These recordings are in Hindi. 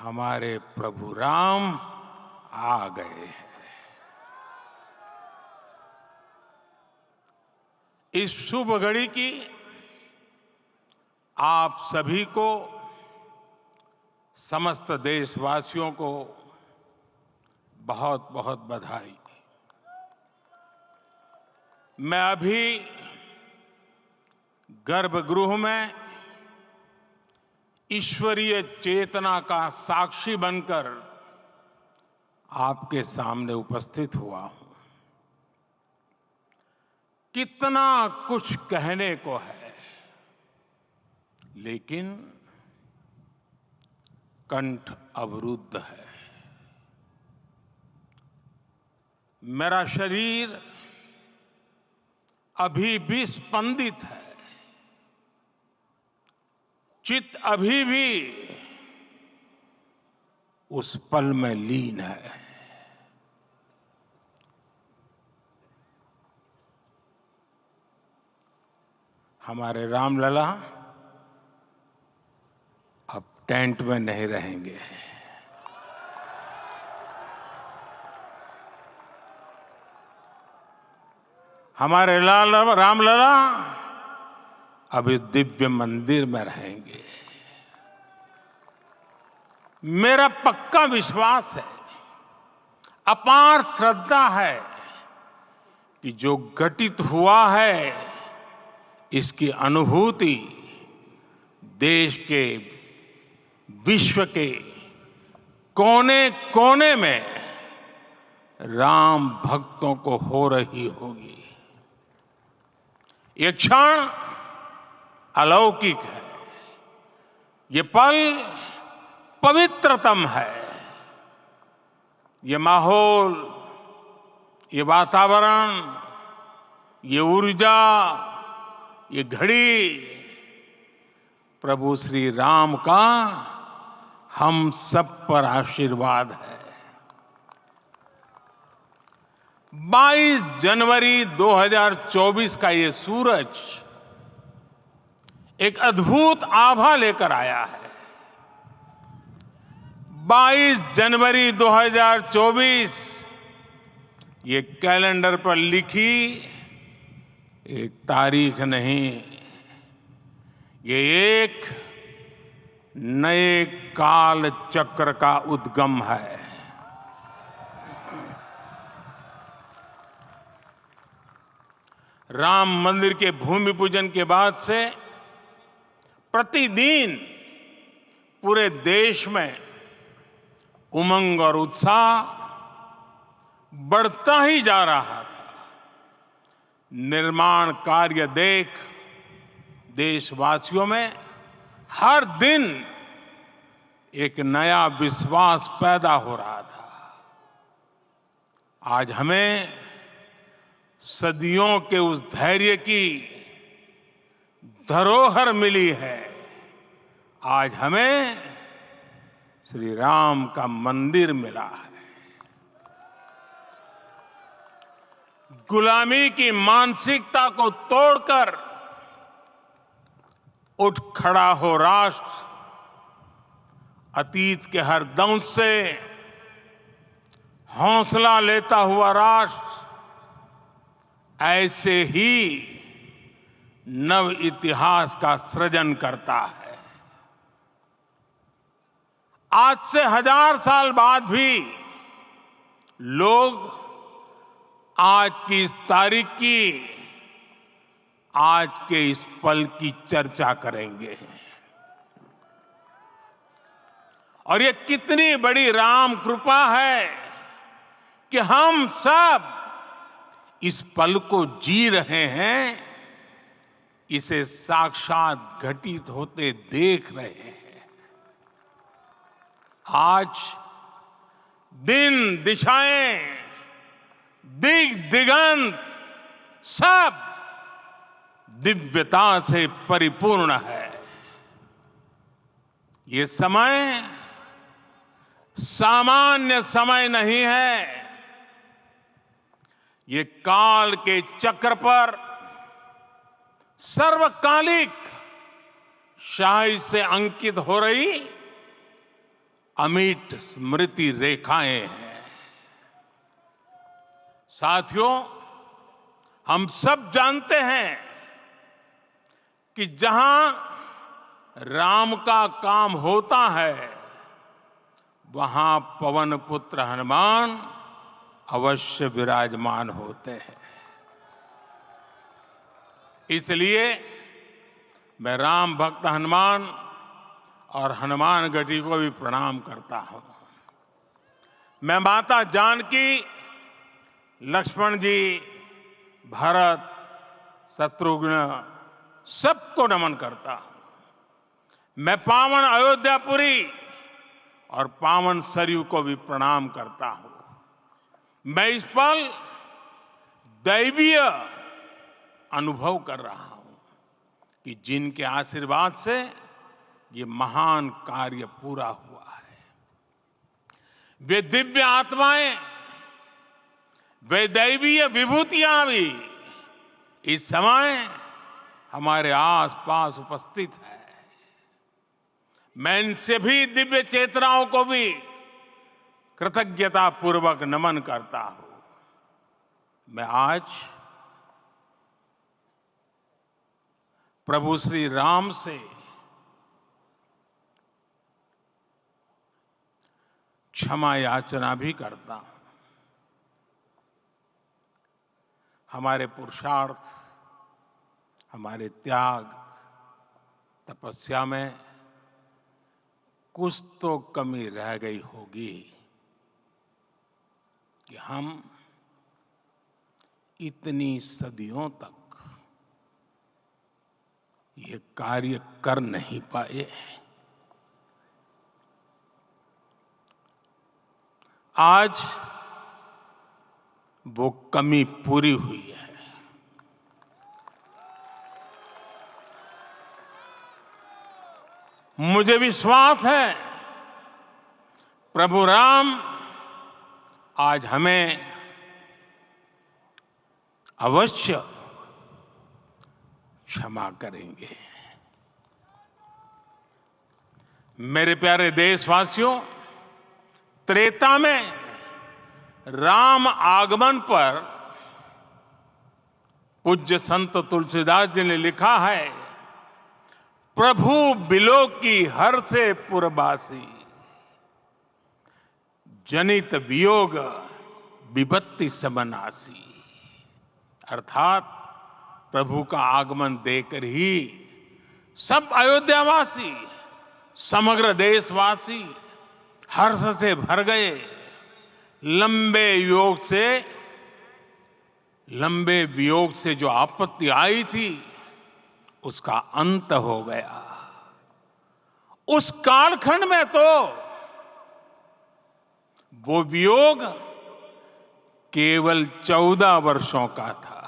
हमारे प्रभु राम आ गए हैं। इस शुभ घड़ी की आप सभी को, समस्त देशवासियों को बहुत बहुत बधाई। मैं अभी गर्भगृह में ईश्वरीय चेतना का साक्षी बनकर आपके सामने उपस्थित हुआ हूं। कितना कुछ कहने को है, लेकिन कंठ अवरुद्ध है। मेरा शरीर अभी भी स्पंदित है, चित्त अभी भी उस पल में लीन है। हमारे रामलला अब टेंट में नहीं रहेंगे। हमारे रामलला अब इस दिव्य मंदिर में रहेंगे। मेरा पक्का विश्वास है, अपार श्रद्धा है कि जो घटित हुआ है, इसकी अनुभूति देश के, विश्व के कोने कोने में राम भक्तों को हो रही होगी। ये क्षण अलौकिक है, ये पल पवित्रतम है। ये माहौल, ये वातावरण, ये ऊर्जा, ये घड़ी प्रभु श्री राम का हम सब पर आशीर्वाद है। 22 जनवरी 2024 का ये सूरज एक अद्भुत आभा लेकर आया है। 22 जनवरी 2024 ये कैलेंडर पर लिखी एक तारीख नहीं, ये एक नए काल चक्र का उद्गम है। राम मंदिर के भूमि पूजन के बाद से प्रतिदिन पूरे देश में उमंग और उत्साह बढ़ता ही जा रहा था। निर्माण कार्य देख देशवासियों में हर दिन एक नया विश्वास पैदा हो रहा था। आज हमें सदियों के उस धैर्य की धरोहर मिली है। आज हमें श्री राम का मंदिर मिला है। गुलामी की मानसिकता को तोड़कर उठ खड़ा हो राष्ट्र। अतीत के हर दंश से हौसला लेता हुआ राष्ट्र ऐसे ही नव इतिहास का सृजन करता है। आज से 1000 साल बाद भी लोग आज की इस तारीख की, आज के इस पल की चर्चा करेंगे। और ये कितनी बड़ी राम कृपा है कि हम सब इस पल को जी रहे हैं, इसे साक्षात घटित होते देख रहे हैं। आज दिन, दिशाएं, दिग दिगंत सब दिव्यता से परिपूर्ण है। ये समय सामान्य समय नहीं है। ये काल के चक्र पर सर्वकालिक शाही से अंकित हो रही अमिट स्मृति रेखाएं हैं। साथियों, हम सब जानते हैं कि जहां राम का काम होता है वहां पवन पुत्र हनुमान अवश्य विराजमान होते हैं। इसलिए मैं राम भक्त हनुमान और हनुमान गढ़ी को भी प्रणाम करता हूं। मैं माता जानकी, लक्ष्मण जी, भरत, शत्रुघ्न सबको नमन करता हूं। मैं पावन अयोध्यापुरी और पावन सरयू को भी प्रणाम करता हूं। मैं इस पल दैवीय अनुभव कर रहा हूं कि जिनके आशीर्वाद से ये महान कार्य पूरा हुआ है। वे दिव्य आत्माएं, वे दैवीय विभूतियां भी इस समय हमारे आसपास उपस्थित है। मैं इन सभी दिव्य चेतनाओं को भी कृतज्ञता पूर्वक नमन करता हूं। मैं आज प्रभु श्री राम से क्षमा याचना भी करता हूं। हमारे पुरुषार्थ, हमारे त्याग, तपस्या में कुछ तो कमी रह गई होगी कि हम इतनी सदियों तक ये कार्य कर नहीं पाए। आज वो कमी पूरी हुई है। मुझे विश्वास है प्रभु राम आज हमें अवश्य क्षमा करेंगे। मेरे प्यारे देशवासियों, त्रेता में राम आगमन पर पूज्य संत तुलसीदास जी ने लिखा है, प्रभु बिलो की हर से पुरबासी, जनित वियोग विपत्ति समनासी। अर्थात प्रभु का आगमन देकर ही सब अयोध्यावासी, समग्र देशवासी हर्ष से भर गए। लंबे वियोग से जो आपत्ति आई थी उसका अंत हो गया। उस कालखंड में तो वो वियोग केवल 14 वर्षों का था,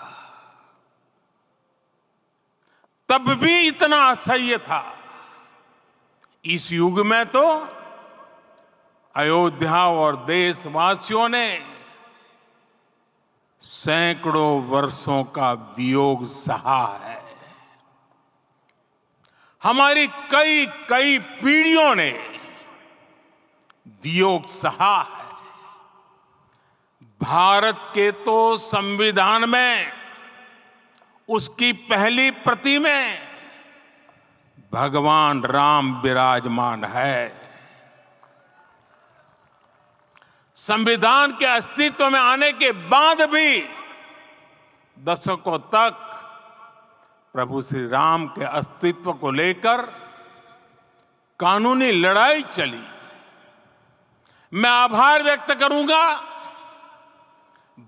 तब भी इतना असह्य था। इस युग में तो अयोध्या और देशवासियों ने सैकड़ों वर्षों का वियोग सहा है। हमारी कई कई पीढ़ियों ने वियोग सहा है। भारत के तो संविधान में उसकी पहली प्रति में भगवान राम विराजमान है। संविधान के अस्तित्व में आने के बाद भी दशकों तक प्रभु श्री राम के अस्तित्व को लेकर कानूनी लड़ाई चली। मैं आभार व्यक्त करूंगा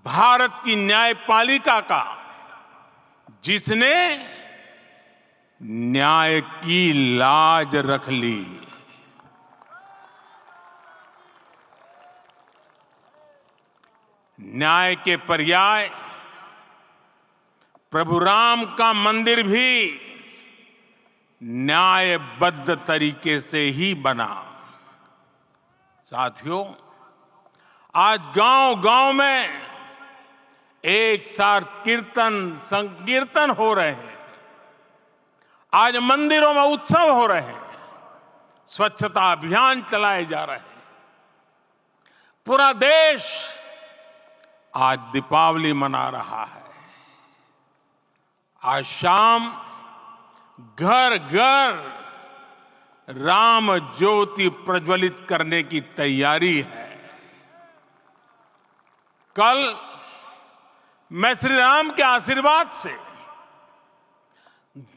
भारत की न्यायपालिका का, जिसने न्याय की लाज रख ली। न्याय के पर्याय प्रभु राम का मंदिर भी न्यायबद्ध तरीके से ही बना। साथियों, आज गांव-गांव में एक साथ कीर्तन संकीर्तन हो रहे हैं। आज मंदिरों में उत्सव हो रहे हैं, स्वच्छता अभियान चलाए जा रहे हैं। पूरा देश आज दीपावली मना रहा है। आज शाम घर घर राम ज्योति प्रज्वलित करने की तैयारी है। कल मैं श्री राम के आशीर्वाद से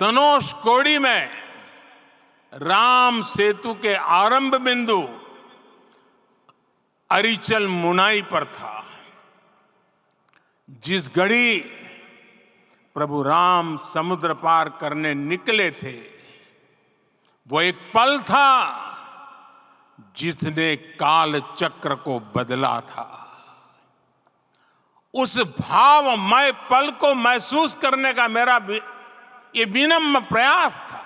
धनुषकोडी में राम सेतु के आरंभ बिंदु अरिचल मुनाई पर था। जिस घड़ी प्रभु राम समुद्र पार करने निकले थे, वो एक पल था जिसने काल चक्र को बदला था। उस भावमय पल को महसूस करने का मेरा ये विनम्र प्रयास था।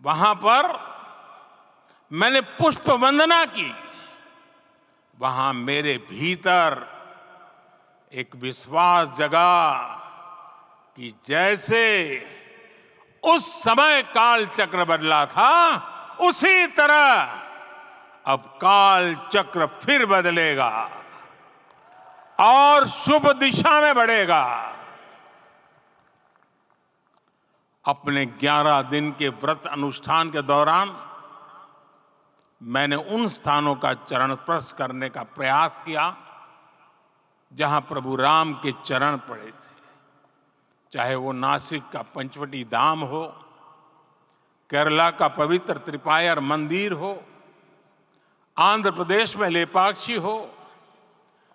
वहां पर मैंने पुष्प वंदना की। वहां मेरे भीतर एक विश्वास जगा कि जैसे उस समय काल चक्र बदला था, उसी तरह अब काल चक्र फिर बदलेगा और शुभ दिशा में बढ़ेगा। अपने 11 दिन के व्रत अनुष्ठान के दौरान मैंने उन स्थानों का चरण स्पर्श करने का प्रयास किया जहां प्रभु राम के चरण पड़े थे। चाहे वो नासिक का पंचवटी धाम हो, केरला का पवित्र त्रिपायर मंदिर हो, आंध्र प्रदेश में लेपाक्षी हो,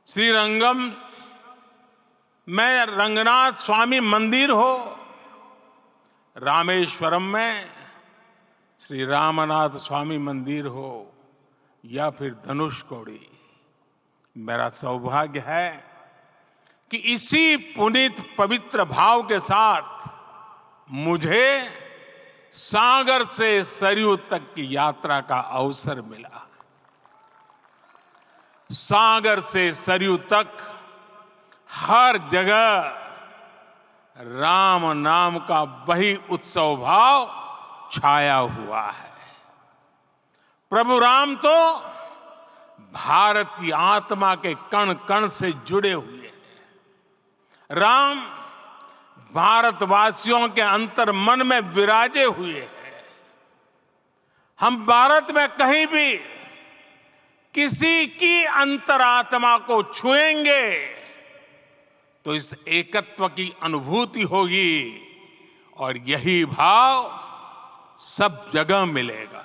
श्रीरंगम में रंगनाथ स्वामी मंदिर हो, रामेश्वरम में श्री रामनाथ स्वामी मंदिर हो, या फिर धनुषकोडी। मेरा सौभाग्य है कि इसी पुनीत पवित्र भाव के साथ मुझे सागर से सरयू तक की यात्रा का अवसर मिला। सागर से सरयू तक हर जगह राम नाम का वही उत्सव भाव छाया हुआ है। प्रभु राम तो भारत की आत्मा के कण कण से जुड़े हुए हैं। राम भारतवासियों के अंतर मन में विराजे हुए हैं। हम भारत में कहीं भी किसी की अंतरात्मा को छुएंगे तो इस एकत्व की अनुभूति होगी और यही भाव सब जगह मिलेगा।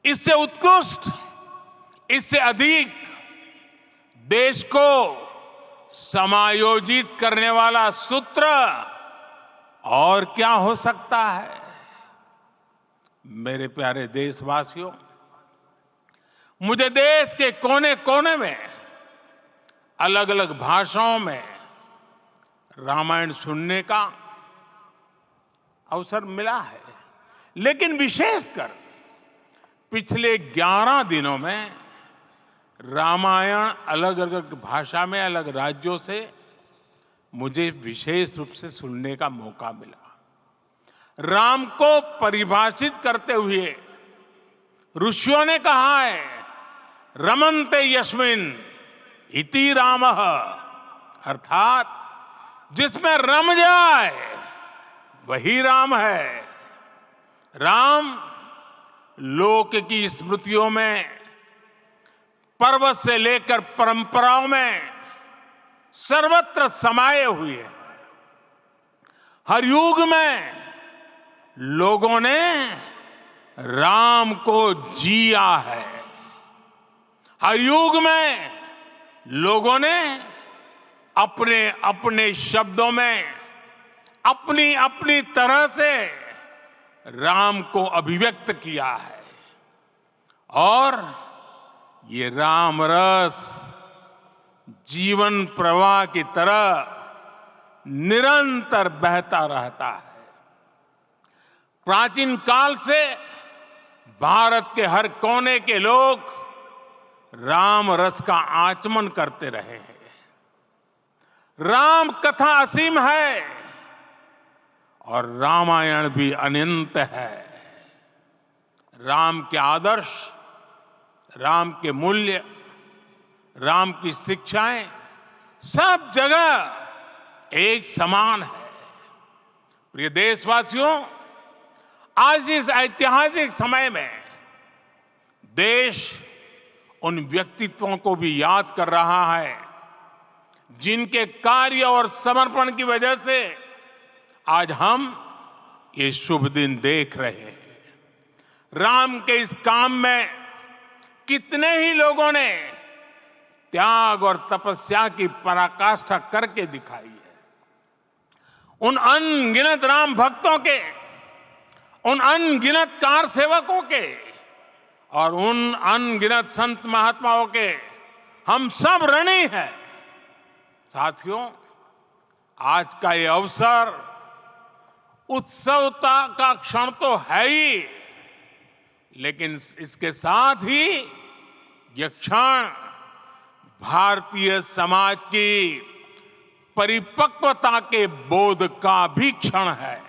इससे उत्कृष्ट, इससे अधिक देश को समायोजित करने वाला सूत्र और क्या हो सकता है। मेरे प्यारे देशवासियों, मुझे देश के कोने कोने में अलग अलग भाषाओं में रामायण सुनने का अवसर मिला है, लेकिन विशेषकर पिछले 11 दिनों में रामायण अलग अलग भाषा में अलग राज्यों से मुझे विशेष रूप से सुनने का मौका मिला। राम को परिभाषित करते हुए ऋषियों ने कहा है, रमन्ते यस्मिन् इति रामः, अर्थात जिसमें रम जाए वही राम है। राम लोक की स्मृतियों में, पर्वत से लेकर परंपराओं में सर्वत्र समाये हुए हैं। हर युग में लोगों ने राम को जिया है। हर युग में लोगों ने अपने अपने शब्दों में अपनी अपनी तरह से राम को अभिव्यक्त किया है और ये राम रस जीवन प्रवाह की तरह निरंतर बहता रहता है। प्राचीन काल से भारत के हर कोने के लोग राम रस का आचमन करते रहे हैं। राम कथा असीम है और रामायण भी अनंत है। राम के आदर्श, राम के मूल्य, राम की शिक्षाएं सब जगह एक समान है। प्रिय देशवासियों, आज इस ऐतिहासिक समय में देश उन व्यक्तित्वों को भी याद कर रहा है जिनके कार्य और समर्पण की वजह से आज हम ये शुभ दिन देख रहे हैं। राम के इस काम में कितने ही लोगों ने त्याग और तपस्या की पराकाष्ठा करके दिखाई है। उन अनगिनत राम भक्तों के, उन अनगिनत कार सेवकों के और उन अनगिनत संत महात्माओं के हम सब ऋणी हैं। साथियों, आज का ये अवसर उत्सवता का क्षण तो है ही, लेकिन इसके साथ ही यह क्षण भारतीय समाज की परिपक्वता के बोध का भी क्षण है।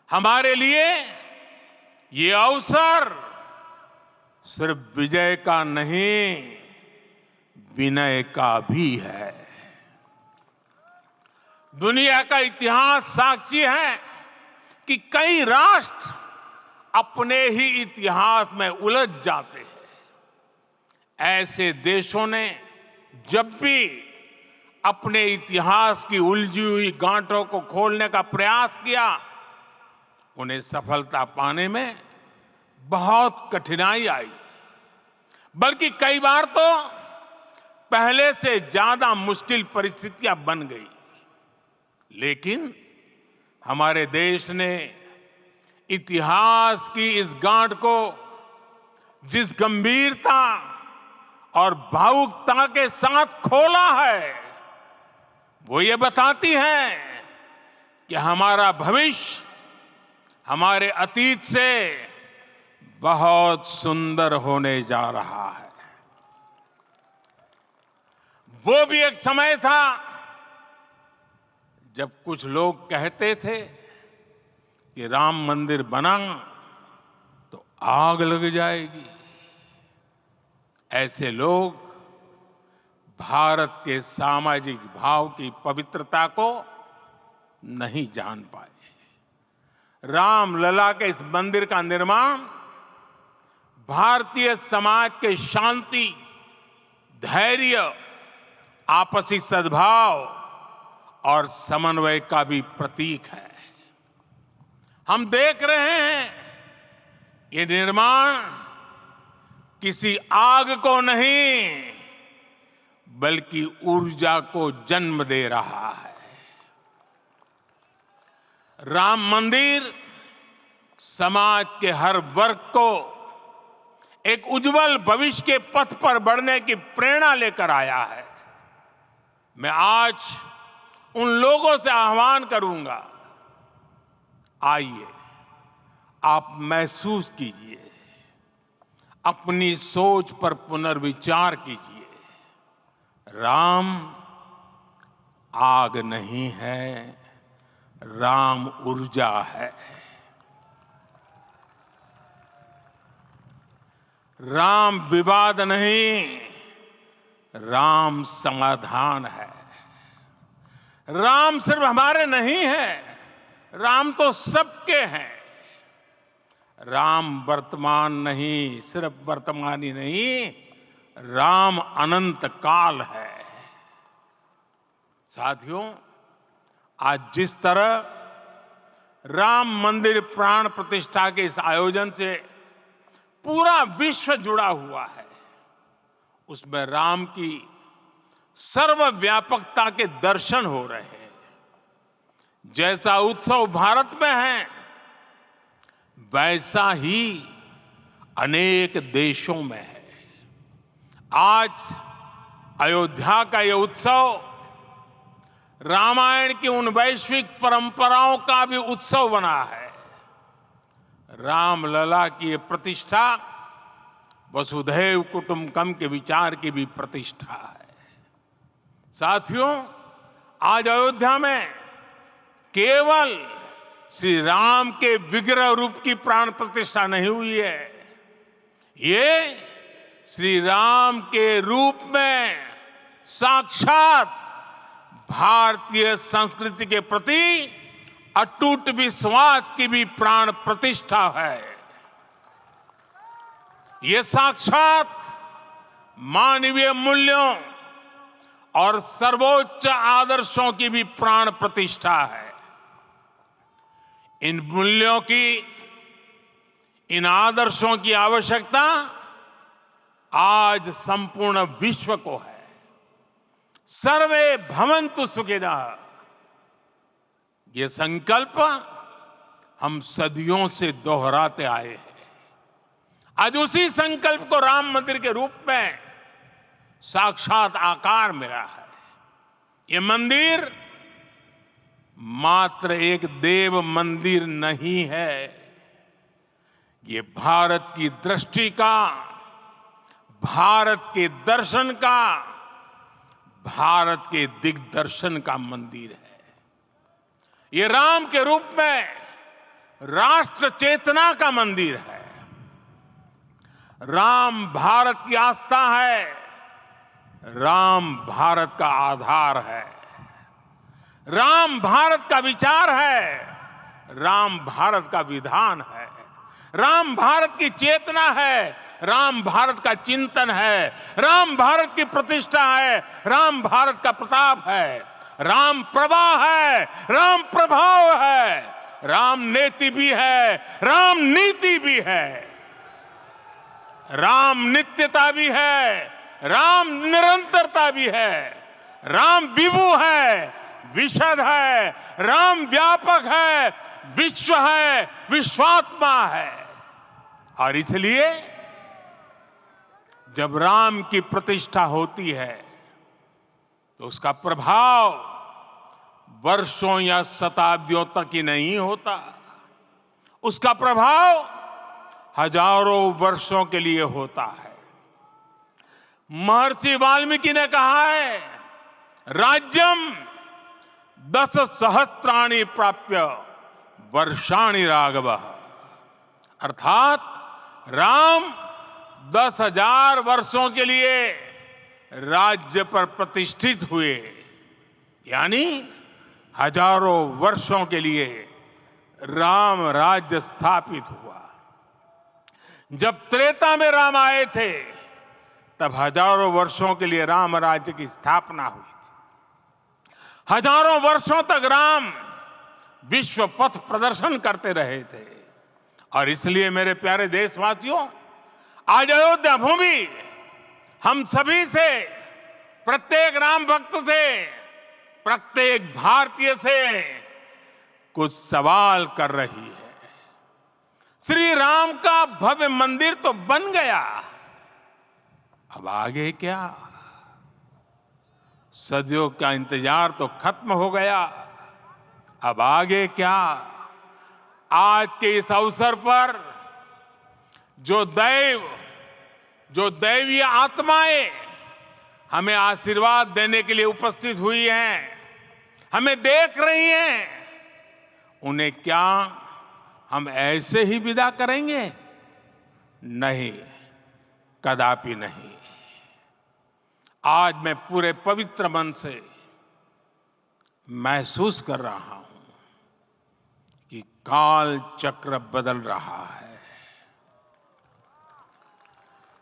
हमारे लिए ये अवसर सिर्फ विजय का नहीं, विनय का भी है। दुनिया का इतिहास साक्षी है कि कई राष्ट्र अपने ही इतिहास में उलझ जाते हैं। ऐसे देशों ने जब भी अपने इतिहास की उलझी हुई गांठों को खोलने का प्रयास किया, उन्हें सफलता पाने में बहुत कठिनाई आई, बल्कि कई बार तो पहले से ज्यादा मुश्किल परिस्थितियां बन गई। लेकिन हमारे देश ने इतिहास की इस गांठ को जिस गंभीरता और भावुकता के साथ खोला है, वो ये बताती है कि हमारा भविष्य हमारे अतीत से बहुत सुंदर होने जा रहा है। वो भी एक समय था जब कुछ लोग कहते थे कि राम मंदिर बना तो आग लग जाएगी। ऐसे लोग भारत के सामाजिक भाव की पवित्रता को नहीं जान पाए। रामलला के इस मंदिर का निर्माण भारतीय समाज के शांति, धैर्य, आपसी सद्भाव और समन्वय का भी प्रतीक है। हम देख रहे हैं ये निर्माण किसी आग को नहीं, बल्कि ऊर्जा को जन्म दे रहा है। राम मंदिर समाज के हर वर्ग को एक उज्जवल भविष्य के पथ पर बढ़ने की प्रेरणा लेकर आया है। मैं आज उन लोगों से आह्वान करूंगा, आइए आप महसूस कीजिए, अपनी सोच पर पुनर्विचार कीजिए। राम आग नहीं है, राम ऊर्जा है। राम विवाद नहीं, राम समाधान है। राम सिर्फ हमारे नहीं है, राम तो सबके हैं। राम वर्तमान नहीं, सिर्फ वर्तमान ही नहीं, राम अनंत काल है। साथियों, आज जिस तरह राम मंदिर प्राण प्रतिष्ठा के इस आयोजन से पूरा विश्व जुड़ा हुआ है, उसमें राम की सर्वव्यापकता के दर्शन हो रहे हैं। जैसा उत्सव भारत में है, वैसा ही अनेक देशों में है। आज अयोध्या का यह उत्सव रामायण की उन वैश्विक परंपराओं का भी उत्सव बना है। रामलला की ये प्रतिष्ठा वसुधैव कुटुंबकम के विचार की भी प्रतिष्ठा है। साथियों, आज अयोध्या में केवल श्री राम के विग्रह रूप की प्राण प्रतिष्ठा नहीं हुई है, ये श्री राम के रूप में साक्षात भारतीय संस्कृति के प्रति अटूट विश्वास की भी प्राण प्रतिष्ठा है। ये साक्षात मानवीय मूल्यों और सर्वोच्च आदर्शों की भी प्राण प्रतिष्ठा है। इन मूल्यों की, इन आदर्शों की आवश्यकता आज संपूर्ण विश्व को है। सर्वे भवन्तु सुखिनः, ये संकल्प हम सदियों से दोहराते आए हैं। आज उसी संकल्प को राम मंदिर के रूप में साक्षात आकार मिला है। ये मंदिर मात्र एक देव मंदिर नहीं है, ये भारत की दृष्टि का, भारत के दर्शन का, भारत के दिग्दर्शन का मंदिर है। ये राम के रूप में राष्ट्र चेतना का मंदिर है। राम भारत की आस्था है, राम भारत का आधार है, राम भारत का विचार है, राम भारत का विधान है, राम भारत की चेतना है, राम भारत का चिंतन है, राम भारत की प्रतिष्ठा है, राम भारत का प्रताप है, राम प्रवाह है, राम प्रभाव है, राम नेति भी है, राम नीति भी है, राम नित्यता भी है, राम निरंतरता भी है, राम विभु है, विशद है, राम व्यापक है, विश्व है, विश्वात्मा है। और इसलिए जब राम की प्रतिष्ठा होती है तो उसका प्रभाव वर्षों या शताब्दियों तक ही नहीं होता, उसका प्रभाव हजारों वर्षों के लिए होता है। महर्षि वाल्मीकि ने कहा है, राज्यम 10 सहस्त्राणि प्राप्य वर्षाणि राघव, अर्थात राम 10,000 वर्षों के लिए राज्य पर प्रतिष्ठित हुए, यानी हजारों वर्षों के लिए राम राज्य स्थापित हुआ। जब त्रेता में राम आए थे तब हजारों वर्षों के लिए राम राज्य की स्थापना हुई थी। हजारों वर्षों तक राम विश्व पथ प्रदर्शन करते रहे थे। और इसलिए मेरे प्यारे देशवासियों, आज अयोध्या भूमि हम सभी से, प्रत्येक राम भक्त से, प्रत्येक भारतीय से कुछ सवाल कर रही है। श्री राम का भव्य मंदिर तो बन गया, अब आगे क्या? सदियों का इंतजार तो खत्म हो गया, अब आगे क्या? आज के इस अवसर पर जो दैवीय आत्माएं हमें आशीर्वाद देने के लिए उपस्थित हुई हैं, हमें देख रही हैं, उन्हें क्या हम ऐसे ही विदा करेंगे? नहीं, कदापि नहीं। आज मैं पूरे पवित्र मन से महसूस कर रहा हूं कि काल चक्र बदल रहा है।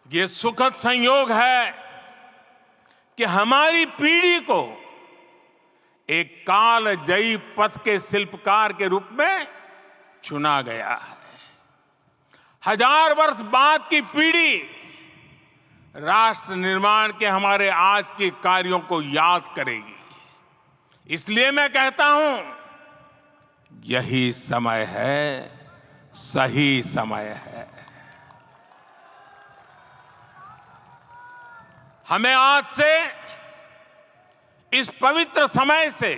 ये सुखद संयोग है कि हमारी पीढ़ी को एक कालजयी पथ के शिल्पकार के रूप में चुना गया है। 1000 वर्ष बाद की पीढ़ी राष्ट्र निर्माण के हमारे आज के कार्यों को याद करेगी। इसलिए मैं कहता हूं, यही समय है, सही समय है। हमें आज से, इस पवित्र समय से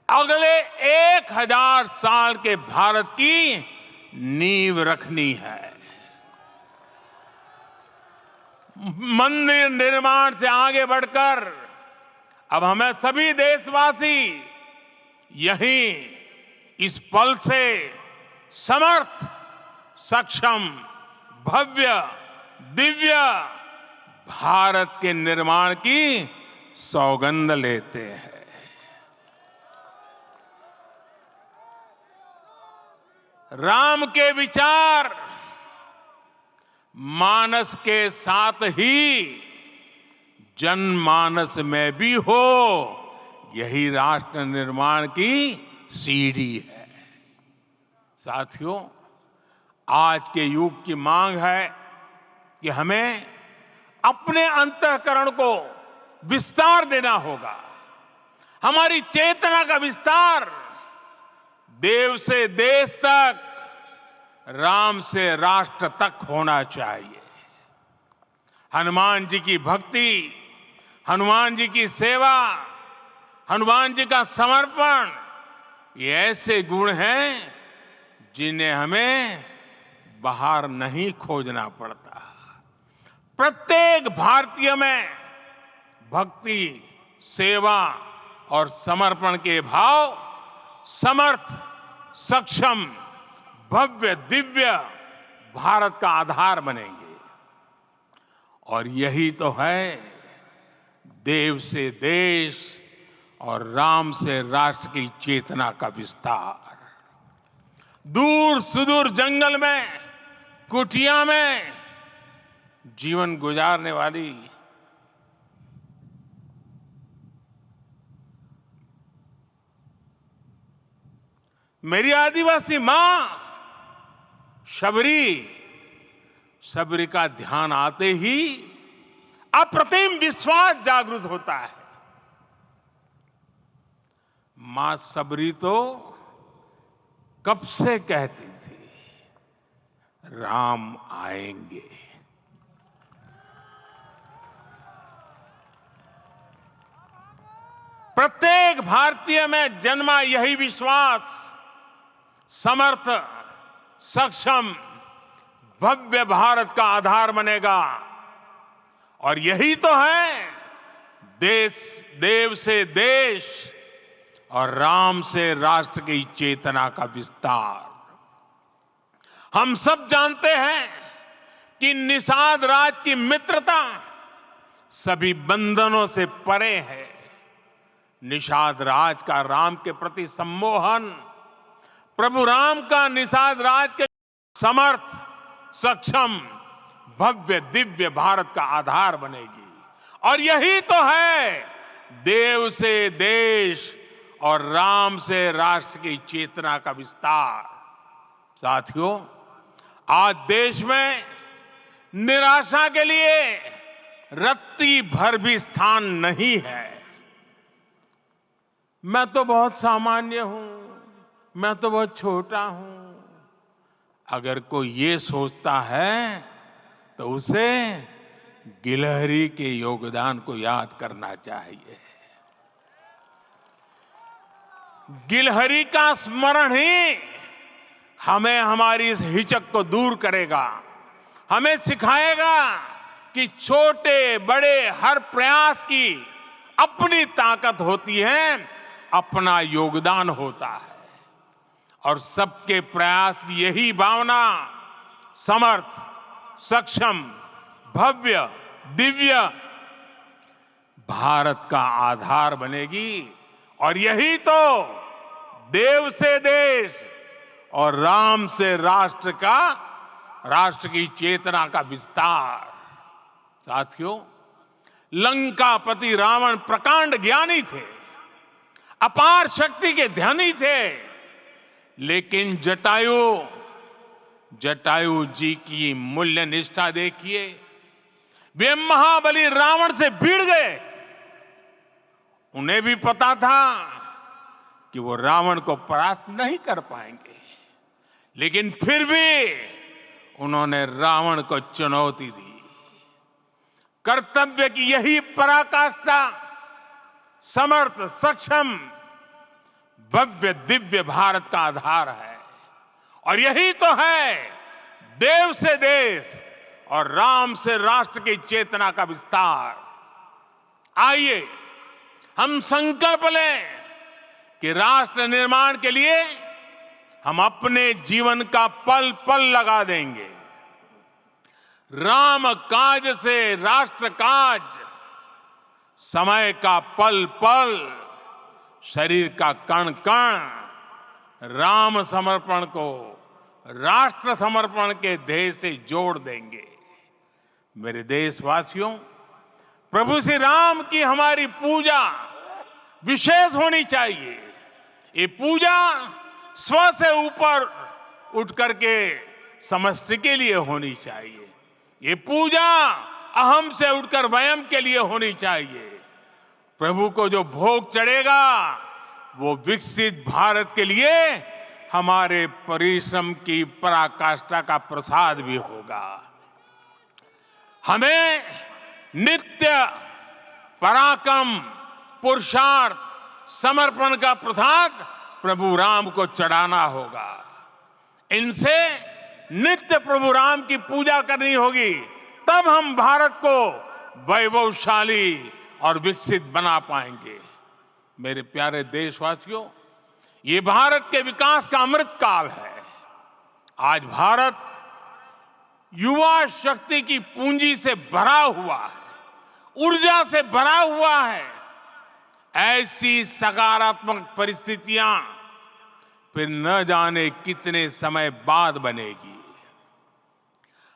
अगले 1000 साल के भारत की नींव रखनी है। मंदिर निर्माण से आगे बढ़कर अब हमें सभी देशवासी यहीं इस पल से समर्थ, सक्षम, भव्य दिव्य भारत के निर्माण की सौगंध लेते हैं। राम के विचार मानस के साथ ही जनमानस में भी हो, यही राष्ट्र निर्माण की सीढ़ी है। साथियों, आज के युग की मांग है कि हमें अपने अंतःकरण को विस्तार देना होगा। हमारी चेतना का विस्तार देव से देश तक, राम से राष्ट्र तक होना चाहिए। हनुमान जी की भक्ति, हनुमान जी की सेवा, हनुमान जी का समर्पण, ये ऐसे गुण हैं जिन्हें हमें बाहर नहीं खोजना पड़ता। प्रत्येक भारतीय में भक्ति, सेवा और समर्पण के भाव समर्थ, सक्षम, भव्य दिव्य भारत का आधार बनेंगे। और यही तो है देव से देश और राम से राष्ट्र की चेतना का विस्तार। दूर सुदूर जंगल में, कुटिया में जीवन गुजारने वाली मेरी आदिवासी मां शबरी का ध्यान आते ही अप्रतिम विश्वास जागृत होता है। मां शबरी तो कब से कहती थी, राम आएंगे। प्रत्येक भारतीय में जन्मा यही विश्वास समर्थ, सक्षम, भव्य भारत का आधार बनेगा। और यही तो है देव से देश और राम से राष्ट्र की चेतना का विस्तार। हम सब जानते हैं कि निषाद राज की मित्रता सभी बंधनों से परे है। निषाद राज का राम के प्रति सम्मोहन, प्रभु राम का निषाद राज के समर्थ, सक्षम, भव्य दिव्य भारत का आधार बनेगी। और यही तो है देव से देश और राम से राष्ट्र की चेतना का विस्तार। साथियों, आज देश में निराशा के लिए रत्ती भर भी स्थान नहीं है। मैं तो बहुत सामान्य हूं, मैं तो बहुत छोटा हूं, अगर कोई ये सोचता है तो उसे गिलहरी के योगदान को याद करना चाहिए। गिलहरी का स्मरण ही हमें हमारी इस हिचक को दूर करेगा, हमें सिखाएगा कि छोटे बड़े हर प्रयास की अपनी ताकत होती है, अपना योगदान होता है। और सबके प्रयास की यही भावना समर्थ, सक्षम, भव्य दिव्य भारत का आधार बनेगी। और यही तो देव से देश और राम से राष्ट्र की चेतना का विस्तार। साथियों, लंकापति रावण प्रकांड ज्ञानी थे, अपार शक्ति के धनी थे, लेकिन जटायु जी की मूल्य निष्ठा देखिए। वे महाबली रावण से भिड़ गए। उन्हें भी पता था कि वो रावण को परास्त नहीं कर पाएंगे, लेकिन फिर भी उन्होंने रावण को चुनौती दी। कर्तव्य की यही पराकाष्ठा समर्थ, सक्षम, भव्य दिव्य भारत का आधार है। और यही तो है देव से देश और राम से राष्ट्र की चेतना का विस्तार। आइए हम संकल्प लें कि राष्ट्र निर्माण के लिए हम अपने जीवन का पल पल लगा देंगे। राम काज से राष्ट्र काज, समय का पल पल, शरीर का कण कण राम समर्पण को राष्ट्र समर्पण के ध्येय से जोड़ देंगे। मेरे देशवासियों, प्रभु श्री राम की हमारी पूजा विशेष होनी चाहिए। ये पूजा स्व से ऊपर उठ करके समष्टि के लिए होनी चाहिए। ये पूजा अहम से उठकर वयम के लिए होनी चाहिए। प्रभु को जो भोग चढ़ेगा वो विकसित भारत के लिए हमारे परिश्रम की पराकाष्ठा का प्रसाद भी होगा। हमें नित्य पराक्रम, पुरुषार्थ, समर्पण का प्रसाद प्रभु राम को चढ़ाना होगा। इनसे नित्य प्रभु राम की पूजा करनी होगी, तब हम भारत को वैभवशाली और विकसित बना पाएंगे। मेरे प्यारे देशवासियों, ये भारत के विकास का अमृत काल है। आज भारत युवा शक्ति की पूंजी से भरा हुआ है, ऊर्जा से भरा हुआ है। ऐसी सकारात्मक परिस्थितियां फिर न जाने कितने समय बाद बनेगी।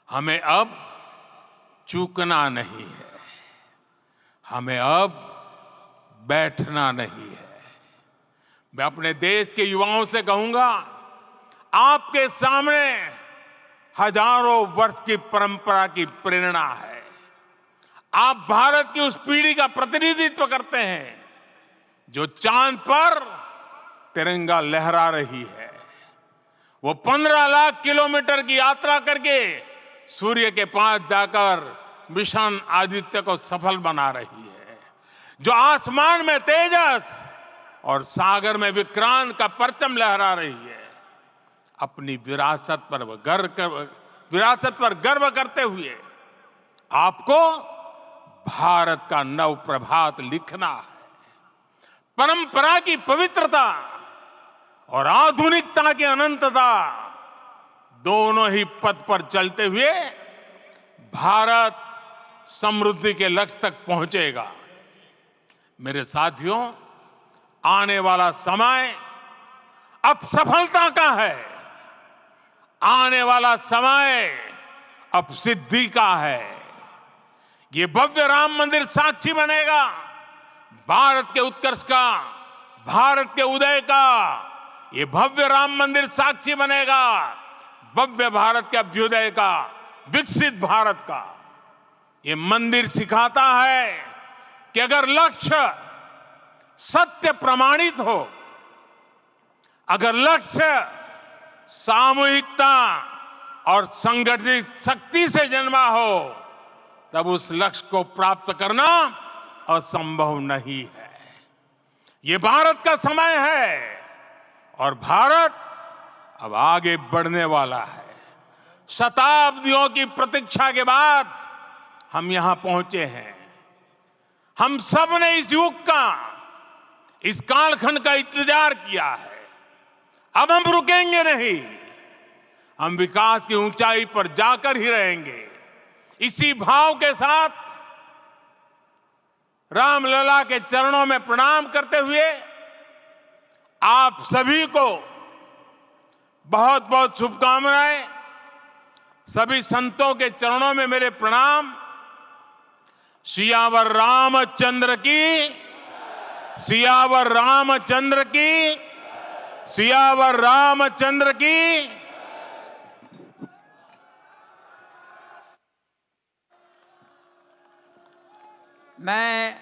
हमें अब चूकना नहीं है, हमें अब बैठना नहीं है। मैं अपने देश के युवाओं से कहूंगा, आपके सामने हजारों वर्ष की परंपरा की प्रेरणा है। आप भारत की उस पीढ़ी का प्रतिनिधित्व करते हैं जो चांद पर तिरंगा लहरा रही है। वो 15 लाख किलोमीटर की यात्रा करके सूर्य के पास जाकर मिशन आदित्य को सफल बना रही है। जो आसमान में तेजस और सागर में विक्रांत का परचम लहरा रही है। अपनी विरासत पर गर्व करते हुए आपको भारत का नव प्रभात लिखना है। परंपरा की पवित्रता और आधुनिकता की अनंतता, दोनों ही पथ पर चलते हुए भारत समृद्धि के लक्ष्य तक पहुंचेगा। मेरे साथियों, आने वाला समय अब सफलता का है। आने वाला समय अब सिद्धि का है। ये भव्य राम मंदिर साक्षी बनेगा भारत के उत्कर्ष का, भारत के उदय का। ये भव्य राम मंदिर साक्षी बनेगा भव्य भारत के अभ्युदय का, विकसित भारत का। ये मंदिर सिखाता है कि अगर लक्ष्य सत्य प्रमाणित हो, अगर लक्ष्य सामूहिकता और संगठित शक्ति से जन्मा हो, तब उस लक्ष्य को प्राप्त करना असंभव नहीं है। ये भारत का समय है और भारत अब आगे बढ़ने वाला है। शताब्दियों की प्रतीक्षा के बाद हम यहां पहुंचे हैं। हम सब ने इस युग का, इस कालखंड का इंतजार किया है। अब हम रुकेंगे नहीं, हम विकास की ऊंचाई पर जाकर ही रहेंगे। इसी भाव के साथ रामलला के चरणों में प्रणाम करते हुए आप सभी को बहुत बहुत शुभकामनाएं। सभी संतों के चरणों में मेरे प्रणाम। सियावर रामचंद्र की, सियावर रामचंद्र की, सियावर रामचंद्र की। मैं